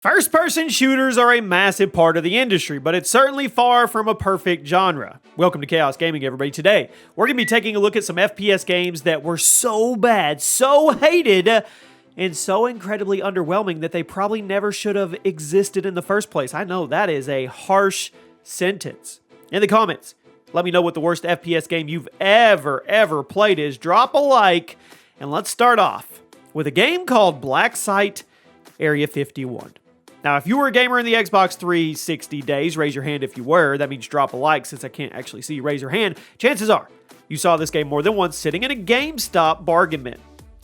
First-person shooters are a massive part of the industry, but it's certainly far from a perfect genre. Welcome to Chaos Gaming, everybody. Today, we're going to be taking a look at some FPS games that were so bad, so hated, and so incredibly underwhelming that they probably never should have existed in the first place. I know, that is a harsh sentence. In the comments, let me know what the worst FPS game you've ever played is. Drop a like, and let's start off with a game called Black Site Area 51. Now, if you were a gamer in the Xbox 360 days, raise your hand if you were. That means drop a like. Since I can't actually see you raise your hand, chances are you saw this game more than once sitting in a GameStop bargain bin.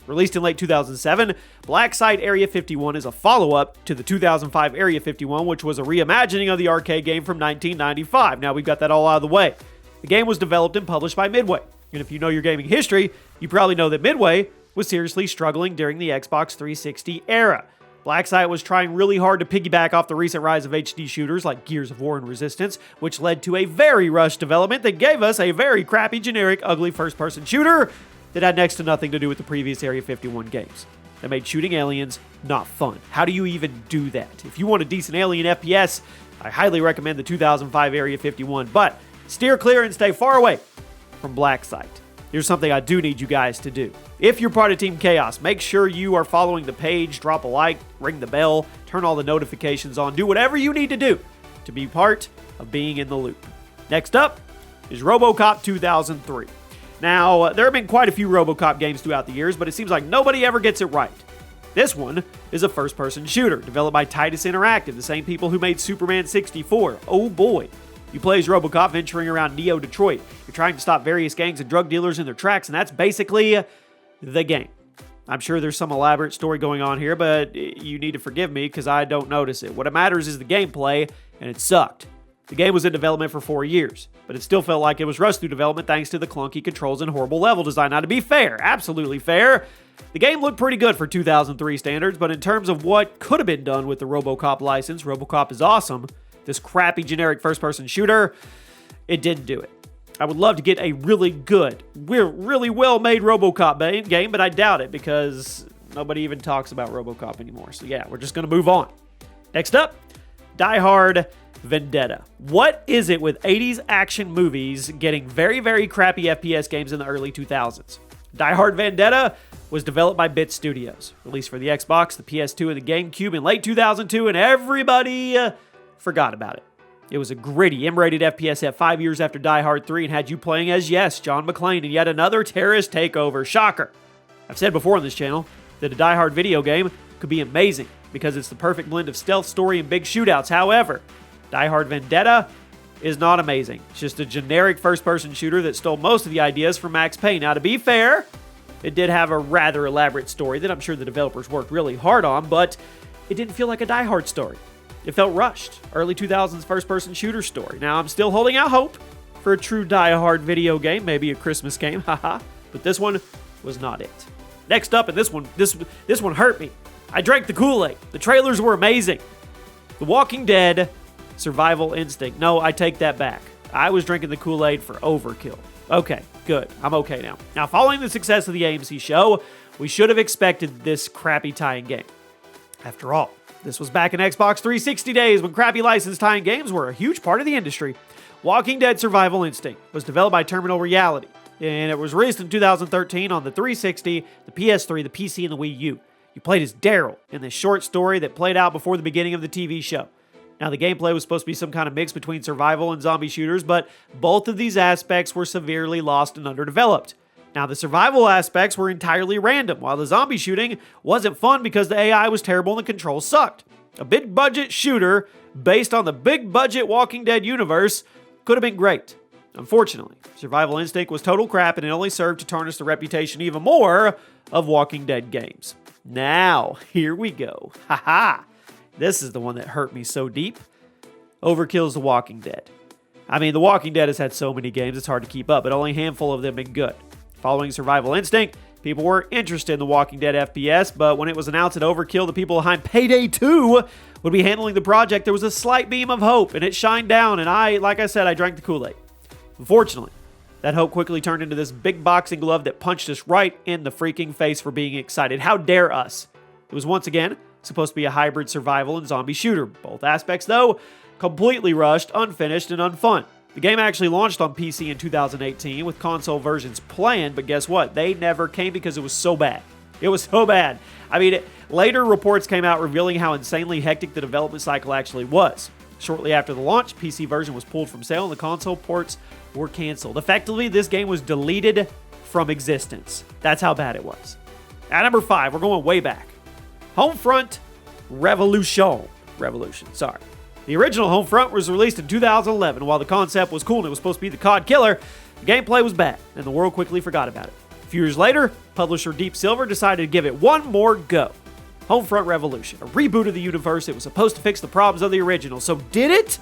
Released in late 2007, Black Site Area 51 is a follow-up to the 2005 Area 51, which was a reimagining of the arcade game from 1995. Now, we've got that all out of the way. The game was developed and published by Midway. And if you know your gaming history, you probably know that Midway was seriously struggling during the Xbox 360 era. Black Site was trying really hard to piggyback off the recent rise of HD shooters like Gears of War and Resistance, which led to a very rushed development that gave us a very crappy, generic, ugly first-person shooter that had next to nothing to do with the previous Area 51 games. That made shooting aliens not fun. How do you even do that? If you want a decent alien FPS, I highly recommend the 2005 Area 51, but steer clear and stay far away from Black Site. Here's something I do need you guys to do. If you're part of Team Chaos, make sure you are following the page, drop a like, ring the bell, turn all the notifications on, do whatever you need to do to be part of being in the loop. Next up is Robocop 2003. Now, there have been quite a few Robocop games throughout the years, but it seems like nobody ever gets it right. This one is a first-person shooter, developed by Titus Interactive, the same people who made Superman 64. Oh boy. You play as Robocop venturing around Neo Detroit. You're trying to stop various gangs and drug dealers in their tracks, and that's basically the game. I'm sure there's some elaborate story going on here, but you need to forgive me because I don't notice it. What matters is the gameplay, and it sucked. The game was in development for 4 years, but it still felt like it was rushed through development thanks to the clunky controls and horrible level design. Now, to be fair, absolutely fair, the game looked pretty good for 2003 standards, but in terms of what could have been done with the Robocop license, Robocop is awesome. This crappy generic first-person shooter, it didn't do it. I would love to get a really good, really well-made Robocop game, but I doubt it because nobody even talks about Robocop anymore. So yeah, we're just going to move on. Next up, Hard Vendetta. What is it with 80s action movies getting very crappy FPS games in the early 2000s? Hard Vendetta was developed by Bit Studios, released for the Xbox, the PS2, and the GameCube in late 2002, and everybody forgot about it. It was a gritty, M-rated FPS set 5 years after Die Hard 3 and had you playing as, yes, John McClane in yet another terrorist takeover. Shocker. I've said before on this channel that a Die Hard video game could be amazing because it's the perfect blend of stealth, story, and big shootouts. However, Die Hard Vendetta is not amazing. It's just a generic first-person shooter that stole most of the ideas from Max Payne. Now, to be fair, it did have a rather elaborate story that I'm sure the developers worked really hard on, but it didn't feel like a Die Hard story. It felt rushed. Early 2000s first-person shooter story. Now, I'm still holding out hope for a true Die Hard video game, maybe a Christmas game, haha, but this one was not it. Next up, and this one hurt me. I drank the Kool-Aid. The trailers were amazing. The Walking Dead Survival Instinct. No, I take that back. I was drinking the Kool-Aid for overkill. Okay, good. I'm okay now. Now, following the success of the AMC show, we should have expected this crappy tie-in game. After all, this was back in Xbox 360 days when crappy licensed tie-in games were a huge part of the industry. Walking Dead Survival Instinct was developed by Terminal Reality, and it was released in 2013 on the 360, the PS3, the PC, and the Wii U. You played as Daryl in this short story that played out before the beginning of the TV show. Now, the gameplay was supposed to be some kind of mix between survival and zombie shooters, but both of these aspects were severely lost and underdeveloped. Now, the survival aspects were entirely random, while the zombie shooting wasn't fun because the AI was terrible and the controls sucked. A big-budget shooter based on the big-budget Walking Dead universe could have been great. Unfortunately, Survival Instinct was total crap and it only served to tarnish the reputation even more of Walking Dead games. Now, here we go. Haha! This is the one that hurt me so deep. Overkill's The Walking Dead. I mean, The Walking Dead has had so many games, it's hard to keep up, but only a handful of them have been good. Following Survival Instinct, people were interested in The Walking Dead FPS, but when it was announced that Overkill, the people behind Payday 2, would be handling the project, there was a slight beam of hope, and it shined down, and like I said, I drank the Kool-Aid. Unfortunately, that hope quickly turned into this big boxing glove that punched us right in the freaking face for being excited. How dare us? It was once again supposed to be a hybrid survival and zombie shooter. Both aspects, though, completely rushed, unfinished, and unfun. The game actually launched on PC in 2018 with console versions planned, but guess what? They never came because it was so bad. It was so bad. I mean, later reports came out revealing how insanely hectic the development cycle actually was. Shortly after the launch, PC version was pulled from sale and the console ports were canceled. Effectively, this game was deleted from existence. That's how bad it was. At number 5, we're going way back. Homefront Revolution. Sorry. The original Homefront was released in 2011. While the concept was cool and it was supposed to be the COD killer, the gameplay was bad, and the world quickly forgot about it. A few years later, publisher Deep Silver decided to give it one more go. Homefront Revolution, a reboot of the universe. It was supposed to fix the problems of the original. So did it?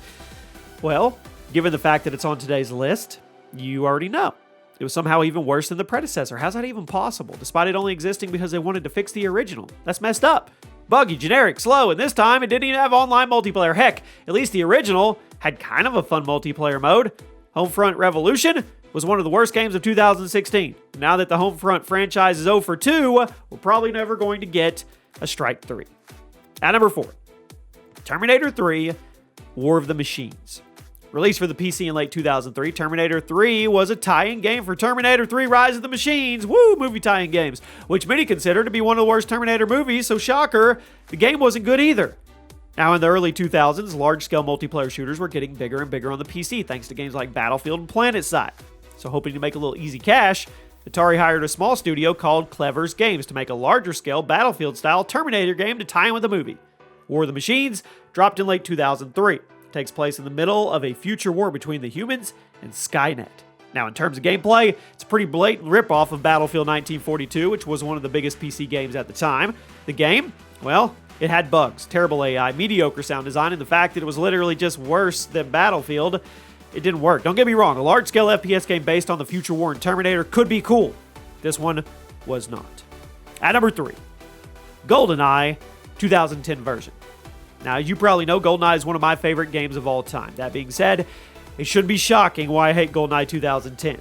Well, given the fact that it's on today's list, you already know. It was somehow even worse than the predecessor. How's that even possible? Despite it only existing because they wanted to fix the original. That's messed up. Buggy, generic, slow, and this time it didn't even have online multiplayer. Heck, at least the original had kind of a fun multiplayer mode. Homefront Revolution was one of the worst games of 2016. Now that the Homefront franchise is 0 for 2, we're probably never going to get a Strike 3. At number 4, Terminator 3, War of the Machines. Released for the PC in late 2003, Terminator 3 was a tie-in game for Terminator 3 Rise of the Machines, movie tie-in games, which many consider to be one of the worst Terminator movies, so shocker, the game wasn't good either. Now in the early 2000s, large-scale multiplayer shooters were getting bigger and bigger on the PC thanks to games like Battlefield and PlanetSide. So hoping to make a little easy cash, Atari hired a small studio called Clever's Games to make a larger-scale Battlefield-style Terminator game to tie in with the movie. War of the Machines dropped in late 2003. Takes place in the middle of a future war between the humans and Skynet. Now, in terms of gameplay, it's a pretty blatant ripoff of Battlefield 1942, which was one of the biggest PC games at the time. The game, well, it had bugs, terrible AI, mediocre sound design, and the fact that it was literally just worse than Battlefield, it didn't work. Don't get me wrong, a large-scale FPS game based on the future war in Terminator could be cool. This one was not. At number 3, Goldeneye 2010 version. Now, as you probably know, Goldeneye is one of my favorite games of all time. That being said, it should be shocking why I hate Goldeneye 2010.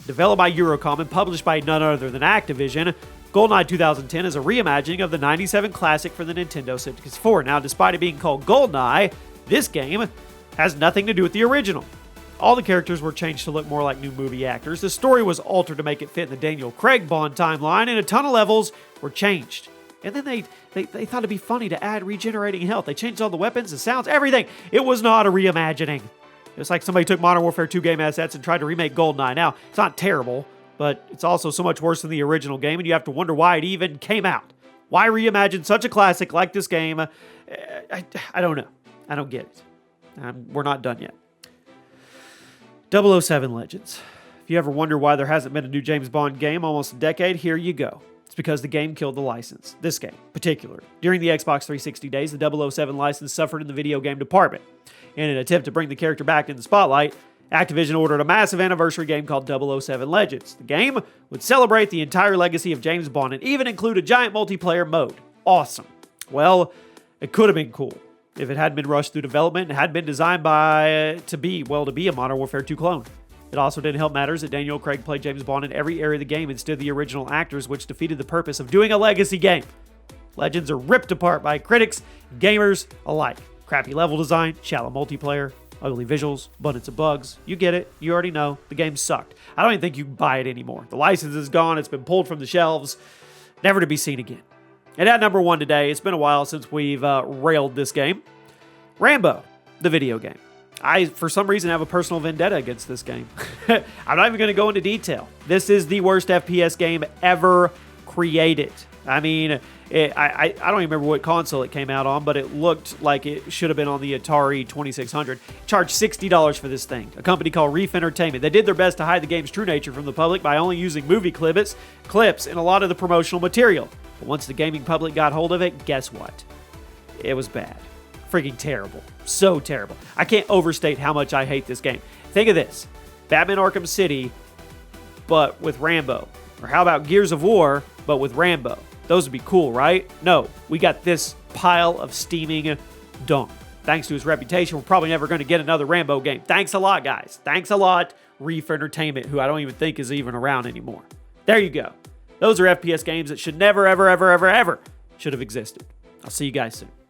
Developed by Eurocom and published by none other than Activision, Goldeneye 2010 is a reimagining of the 97 classic for the Nintendo 64. Now, despite it being called Goldeneye, this game has nothing to do with the original. All the characters were changed to look more like new movie actors. The story was altered to make it fit in the Daniel Craig Bond timeline, and a ton of levels were changed. And then they thought it'd be funny to add regenerating health. They changed all the weapons, the sounds, everything. It was not a reimagining. It's like somebody took Modern Warfare 2 game assets and tried to remake Goldeneye. Now, it's not terrible, but it's also so much worse than the original game, and you have to wonder why it even came out. Why reimagine such a classic like this game? I don't know. I don't get it. We're not done yet. 007 Legends. If you ever wonder why there hasn't been a new James Bond game almost a decade, here you go. It's because the game killed the license. This game, in particular. During the Xbox 360 days, the 007 license suffered in the video game department. In an attempt to bring the character back in the spotlight, Activision ordered a massive anniversary game called 007 Legends. The game would celebrate the entire legacy of James Bond and even include a giant multiplayer mode. Awesome. Well, it could have been cool if it hadn't been rushed through development and had been designed to be a Modern Warfare 2 clone. It also didn't help matters that Daniel Craig played James Bond in every area of the game instead of the original actors, which defeated the purpose of doing a legacy game. Legends are ripped apart by critics and gamers alike. Crappy level design, shallow multiplayer, ugly visuals, abundance of bugs. You get it. You already know. The game sucked. I don't even think you can buy it anymore. The license is gone. It's been pulled from the shelves. Never to be seen again. And at number 1 today, it's been a while since we've railed this game. Rambo, the video game. I, for some reason, have a personal vendetta against this game. I'm not even going to go into detail. This is the worst FPS game ever created. I mean, I don't even remember what console it came out on, but it looked like it should have been on the Atari 2600. Charged $60 for this thing. A company called Reef Entertainment. They did their best to hide the game's true nature from the public by only using movie clips, and a lot of the promotional material. But once the gaming public got hold of it, guess what? It was bad. Freaking terrible. So terrible. I can't overstate how much I hate this game. Think of this. Batman Arkham City, but with Rambo. Or how about Gears of War, but with Rambo? Those would be cool, right? No. We got this pile of steaming dung. Thanks to his reputation, we're probably never going to get another Rambo game. Thanks a lot, guys. Thanks a lot, Reef Entertainment, who I don't even think is even around anymore. There you go. Those are FPS games that should never, ever, ever, ever, ever should have existed. I'll see you guys soon.